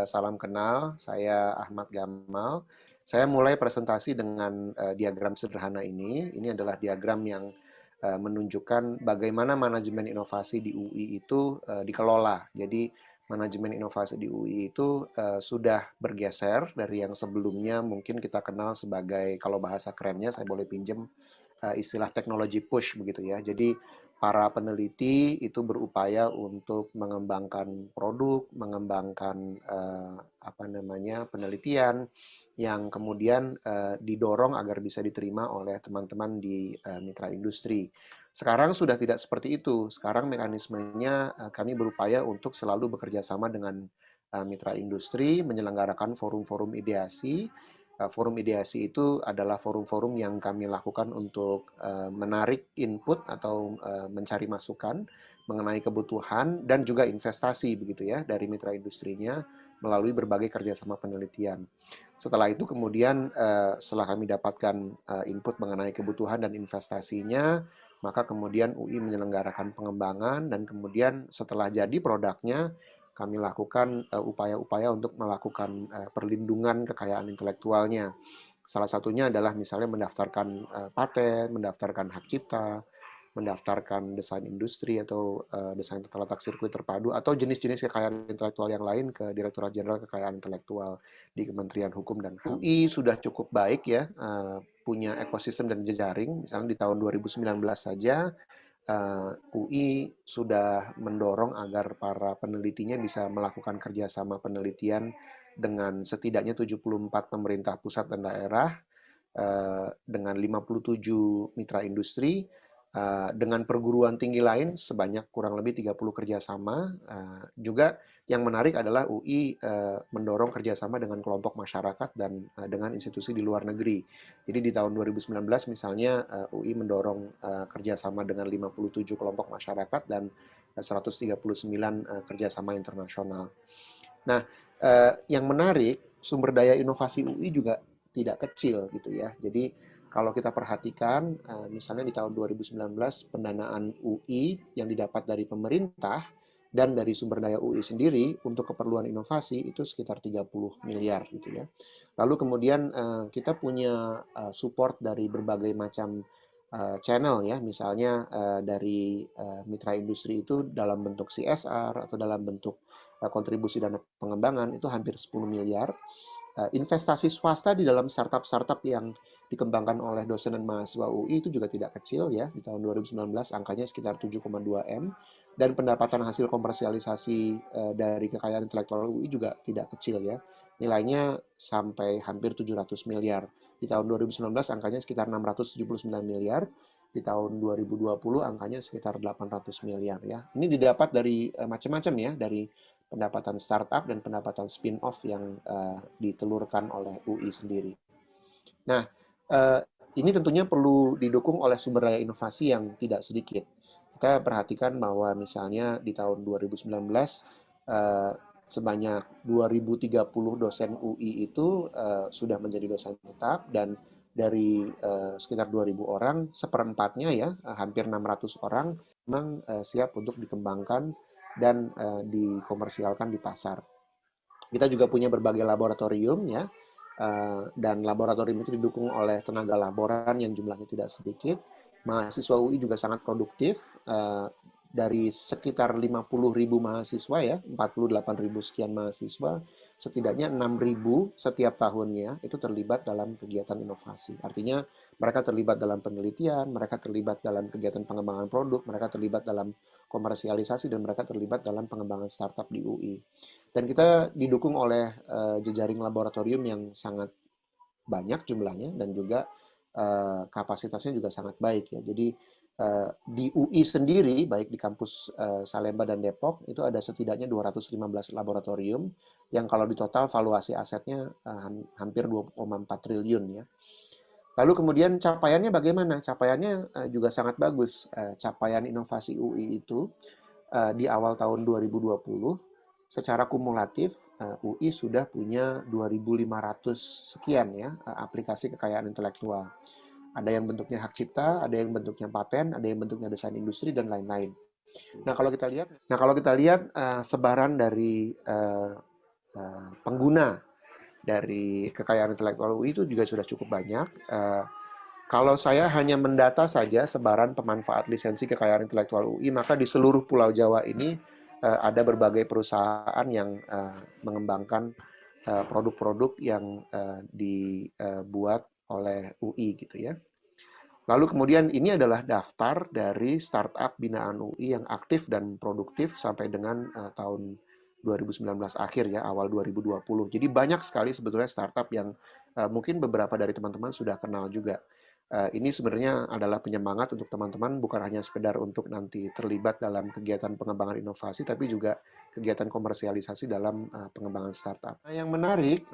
salam kenal. Saya Ahmad Gamal. Saya mulai presentasi dengan diagram sederhana ini. Ini adalah diagram yang menunjukkan bagaimana manajemen inovasi di UI itu dikelola. Jadi manajemen inovasi di UI itu sudah bergeser dari yang sebelumnya mungkin kita kenal sebagai, kalau bahasa kerennya saya boleh pinjam istilah teknologi push begitu ya. Jadi para peneliti itu berupaya untuk mengembangkan produk, mengembangkan penelitian yang kemudian didorong agar bisa diterima oleh teman-teman di mitra industri. Sekarang sudah tidak seperti itu. Sekarang mekanismenya kami berupaya untuk selalu bekerja sama dengan mitra industri, menyelenggarakan forum-forum ideasi. Forum ideasi itu adalah forum-forum yang kami lakukan untuk menarik input atau mencari masukan mengenai kebutuhan dan juga investasi begitu ya dari mitra industrinya melalui berbagai kerjasama penelitian. Setelah itu kemudian setelah kami dapatkan input mengenai kebutuhan dan investasinya, maka kemudian UI menyelenggarakan pengembangan dan kemudian setelah jadi produknya kami lakukan upaya-upaya untuk melakukan perlindungan kekayaan intelektualnya. Salah satunya adalah misalnya mendaftarkan paten, mendaftarkan hak cipta, mendaftarkan desain industri atau desain tata letak sirkuit terpadu atau jenis-jenis kekayaan intelektual yang lain ke Direktorat Jenderal Kekayaan Intelektual di Kementerian Hukum dan HAM. UI sudah cukup baik ya, punya ekosistem dan jejaring. Misalnya di tahun 2019 saja UI sudah mendorong agar para penelitinya bisa melakukan kerjasama penelitian dengan setidaknya 74 pemerintah pusat dan daerah, dengan 57 mitra industri, dengan perguruan tinggi lain sebanyak kurang lebih 30 kerjasama. Juga yang menarik adalah UI mendorong kerjasama dengan kelompok masyarakat dan dengan institusi di luar negeri. Jadi di tahun 2019 misalnya UI mendorong kerjasama dengan 57 kelompok masyarakat dan 139 kerjasama internasional. Nah, yang menarik, sumber daya inovasi UI juga tidak kecil gitu ya. Jadi kalau kita perhatikan, misalnya di tahun 2019 pendanaan UI yang didapat dari pemerintah dan dari sumber daya UI sendiri untuk keperluan inovasi itu sekitar 30 miliar gitu ya. Lalu kemudian kita punya support dari berbagai macam channel ya, misalnya dari mitra industri itu dalam bentuk CSR atau dalam bentuk kontribusi dana pengembangan itu hampir 10 miliar. Investasi swasta di dalam startup-startup yang dikembangkan oleh dosen dan mahasiswa UI itu juga tidak kecil ya. Di tahun 2019 angkanya sekitar 7,2 M dan pendapatan hasil komersialisasi dari kekayaan intelektual UI juga tidak kecil ya. Nilainya sampai hampir 700 miliar. Di tahun 2019 angkanya sekitar 679 miliar. Di tahun 2020 angkanya sekitar 800 miliar ya. Ini didapat dari macam-macam ya, dari pendapatan startup dan pendapatan spin-off yang ditelurkan oleh UI sendiri. Nah, ini tentunya perlu didukung oleh sumber daya inovasi yang tidak sedikit. Kita perhatikan bahwa misalnya di tahun 2019 sebanyak 2030 dosen UI itu sudah menjadi dosen tetap dan dari sekitar 2.000 orang, seperempatnya ya, hampir 600 orang memang siap untuk dikembangkan dan dikomersialkan di pasar. Kita juga punya berbagai laboratorium ya, dan laboratorium itu didukung oleh tenaga laboran yang jumlahnya tidak sedikit. Mahasiswa UI juga sangat produktif, dari sekitar 50.000 mahasiswa ya, 48.000 sekian mahasiswa, setidaknya 6.000 setiap tahunnya itu terlibat dalam kegiatan inovasi. Artinya mereka terlibat dalam penelitian, mereka terlibat dalam kegiatan pengembangan produk, mereka terlibat dalam komersialisasi, dan mereka terlibat dalam pengembangan startup di UI. Dan kita didukung oleh jejaring laboratorium yang sangat banyak jumlahnya dan juga kapasitasnya juga sangat baik ya. Jadi di UI sendiri, baik di kampus Salemba dan Depok, itu ada setidaknya 215 laboratorium yang kalau di total valuasi asetnya hampir 2,4 triliun ya. Lalu kemudian capaiannya bagaimana? Capaiannya juga sangat bagus. Capaian inovasi UI itu di awal tahun 2020 secara kumulatif UI sudah punya 2.500 sekian ya aplikasi kekayaan intelektual. Ada yang bentuknya hak cipta, ada yang bentuknya paten, ada yang bentuknya desain industri dan lain-lain. Nah kalau kita lihat sebaran dari pengguna dari kekayaan intelektual UI itu juga sudah cukup banyak. Kalau saya hanya mendata saja sebaran pemanfaat lisensi kekayaan intelektual UI, maka di seluruh Pulau Jawa ini ada berbagai perusahaan yang mengembangkan produk-produk yang dibuat oleh UI gitu ya. Lalu kemudian ini adalah daftar dari startup binaan UI yang aktif dan produktif sampai dengan tahun 2019 akhir ya, awal 2020. Jadi banyak sekali sebetulnya startup yang mungkin beberapa dari teman-teman sudah kenal juga. Ini sebenarnya adalah penyemangat untuk teman-teman, bukan hanya sekedar untuk nanti terlibat dalam kegiatan pengembangan inovasi, tapi juga kegiatan komersialisasi dalam pengembangan startup. Nah, yang menarik,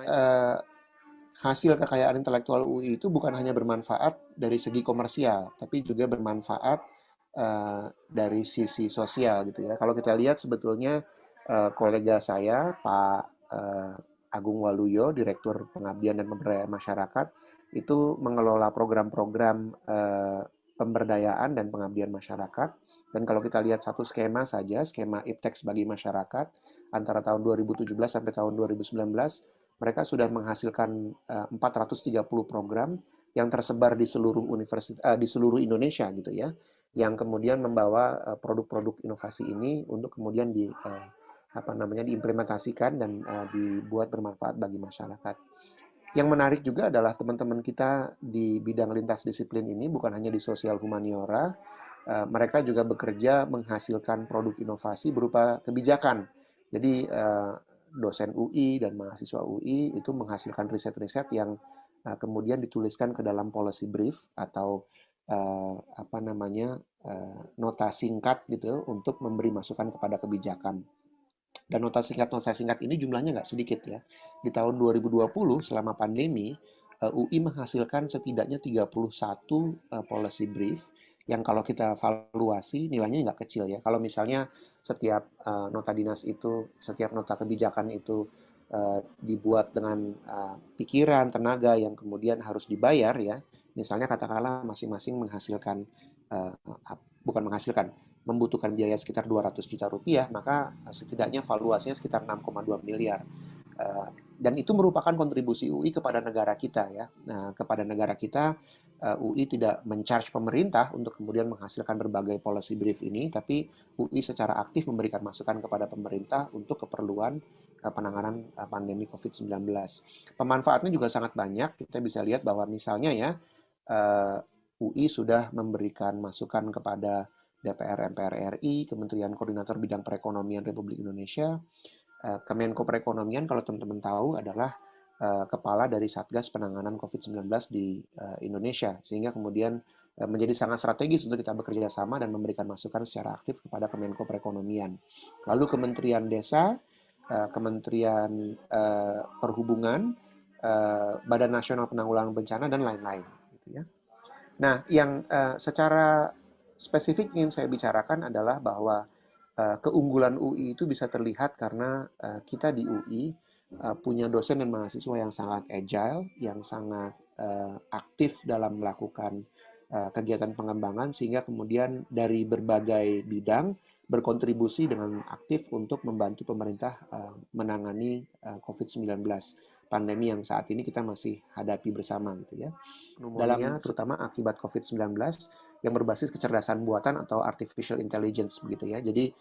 hasil kekayaan intelektual UI itu bukan hanya bermanfaat dari segi komersial, tapi juga bermanfaat dari sisi sosial gitu ya. Kalau kita lihat sebetulnya kolega saya, Pak Agung Waluyo, Direktur Pengabdian dan Pemberdayaan Masyarakat, itu mengelola program-program pemberdayaan dan pengabdian masyarakat. Dan kalau kita lihat satu skema saja, skema IPTEX bagi masyarakat, antara tahun 2017 sampai tahun 2019, mereka sudah menghasilkan 430 program yang tersebar di seluruh universitas, di seluruh Indonesia gitu ya, yang kemudian membawa produk-produk inovasi ini untuk kemudian diimplementasikan dan dibuat bermanfaat bagi masyarakat. Yang menarik juga adalah teman-teman kita di bidang lintas disiplin ini bukan hanya di sosial humaniora, mereka juga bekerja menghasilkan produk inovasi berupa kebijakan. Jadi dosen UI dan mahasiswa UI itu menghasilkan riset-riset yang kemudian dituliskan ke dalam policy brief atau nota singkat gitu untuk memberi masukan kepada kebijakan. Dan nota singkat ini jumlahnya nggak sedikit ya. Di tahun 2020 selama pandemi, UI menghasilkan setidaknya 31 policy brief yang kalau kita valuasi nilainya nggak kecil ya. Kalau misalnya setiap nota dinas itu, setiap nota kebijakan itu dibuat dengan pikiran, tenaga yang kemudian harus dibayar ya. Misalnya katakanlah masing-masing menghasilkan, bukan menghasilkan, membutuhkan biaya sekitar 200 juta rupiah, maka setidaknya valuasinya sekitar 6,2 miliar. Dan itu merupakan kontribusi UI kepada negara kita ya. Nah, kepada negara kita, UI tidak men-charge pemerintah untuk kemudian menghasilkan berbagai policy brief ini, tapi UI secara aktif memberikan masukan kepada pemerintah untuk keperluan penanganan pandemi COVID-19. Pemanfaatnya juga sangat banyak. Kita bisa lihat bahwa misalnya ya, UI sudah memberikan masukan kepada DPR MPR RI, Kementerian Koordinator Bidang Perekonomian Republik Indonesia, Kemenko Perekonomian kalau teman-teman tahu adalah kepala dari Satgas Penanganan COVID-19 di Indonesia, sehingga kemudian menjadi sangat strategis untuk kita bekerja sama dan memberikan masukan secara aktif kepada Kemenko Perekonomian. Lalu Kementerian Desa, Kementerian Perhubungan, Badan Nasional Penanggulangan Bencana, dan lain-lain. Gitu ya. Nah, yang secara spesifik ingin saya bicarakan adalah bahwa keunggulan UI itu bisa terlihat karena kita di UI punya dosen dan mahasiswa yang sangat agile, yang sangat aktif dalam melakukan kegiatan pengembangan, sehingga kemudian dari berbagai bidang berkontribusi dengan aktif untuk membantu pemerintah menangani COVID-19, pandemi yang saat ini kita masih hadapi bersama gitu ya. Dalam terutama akibat COVID-19 yang berbasis kecerdasan buatan atau artificial intelligence begitu ya. Jadi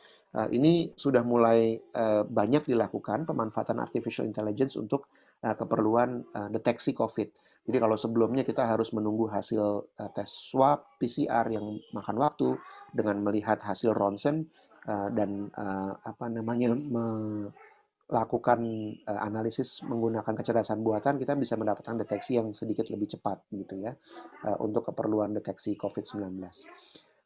ini sudah mulai banyak dilakukan pemanfaatan artificial intelligence untuk keperluan deteksi COVID. Jadi kalau sebelumnya kita harus menunggu hasil tes swab PCR yang makan waktu dengan melihat hasil ronsen dan lakukan analisis menggunakan kecerdasan buatan, kita bisa mendapatkan deteksi yang sedikit lebih cepat gitu ya untuk keperluan deteksi COVID-19.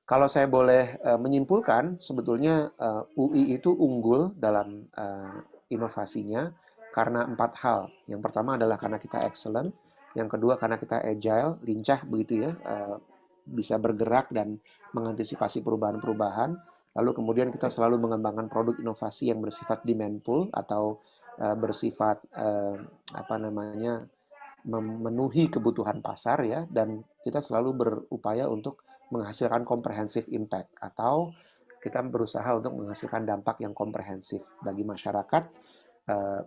Kalau saya boleh menyimpulkan, sebetulnya UI itu unggul dalam inovasinya karena 4 hal. Yang pertama adalah karena kita excellent, yang kedua karena kita agile, lincah begitu ya, bisa bergerak dan mengantisipasi perubahan-perubahan. Lalu kemudian kita selalu mengembangkan produk inovasi yang bersifat demand pull atau bersifat memenuhi kebutuhan pasar ya, dan kita selalu berupaya untuk menghasilkan comprehensive impact atau kita berusaha untuk menghasilkan dampak yang komprehensif bagi masyarakat,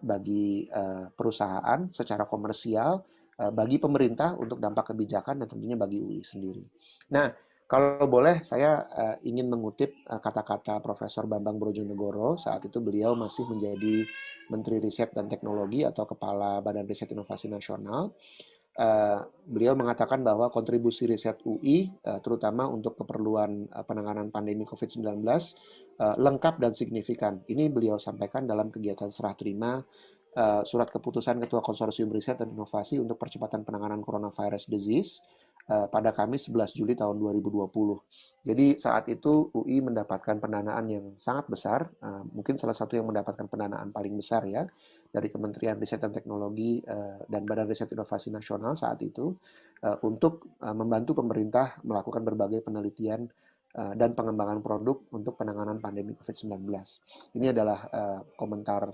bagi perusahaan secara komersial, bagi pemerintah untuk dampak kebijakan, dan tentunya bagi UI sendiri. Nah, kalau boleh saya ingin mengutip kata-kata Profesor Bambang Brojonegoro. Saat itu beliau masih menjadi Menteri Riset dan Teknologi atau Kepala Badan Riset Inovasi Nasional. Beliau mengatakan bahwa kontribusi riset UI, terutama untuk keperluan penanganan pandemi COVID-19, lengkap dan signifikan. Ini beliau sampaikan dalam kegiatan serah terima surat keputusan Ketua Konsorsium Riset dan Inovasi untuk Percepatan Penanganan Coronavirus Disease pada Kamis 11 Juli tahun 2020. Jadi saat itu UI mendapatkan pendanaan yang sangat besar, mungkin salah satu yang mendapatkan pendanaan paling besar ya, dari Kementerian Riset dan Teknologi dan Badan Riset Inovasi Nasional saat itu, untuk membantu pemerintah melakukan berbagai penelitian dan pengembangan produk untuk penanganan pandemi COVID-19. Ini adalah komentar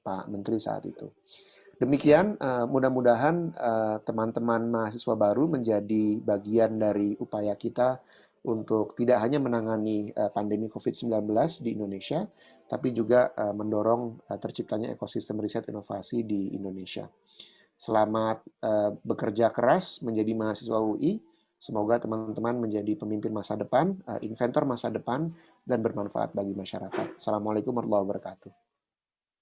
Pak Menteri saat itu. Demikian, mudah-mudahan teman-teman mahasiswa baru menjadi bagian dari upaya kita untuk tidak hanya menangani pandemi COVID-19 di Indonesia, tapi juga mendorong terciptanya ekosistem riset inovasi di Indonesia. Selamat bekerja keras menjadi mahasiswa UI. Semoga teman-teman menjadi pemimpin masa depan, inventor masa depan, dan bermanfaat bagi masyarakat. Assalamualaikum warahmatullahi wabarakatuh.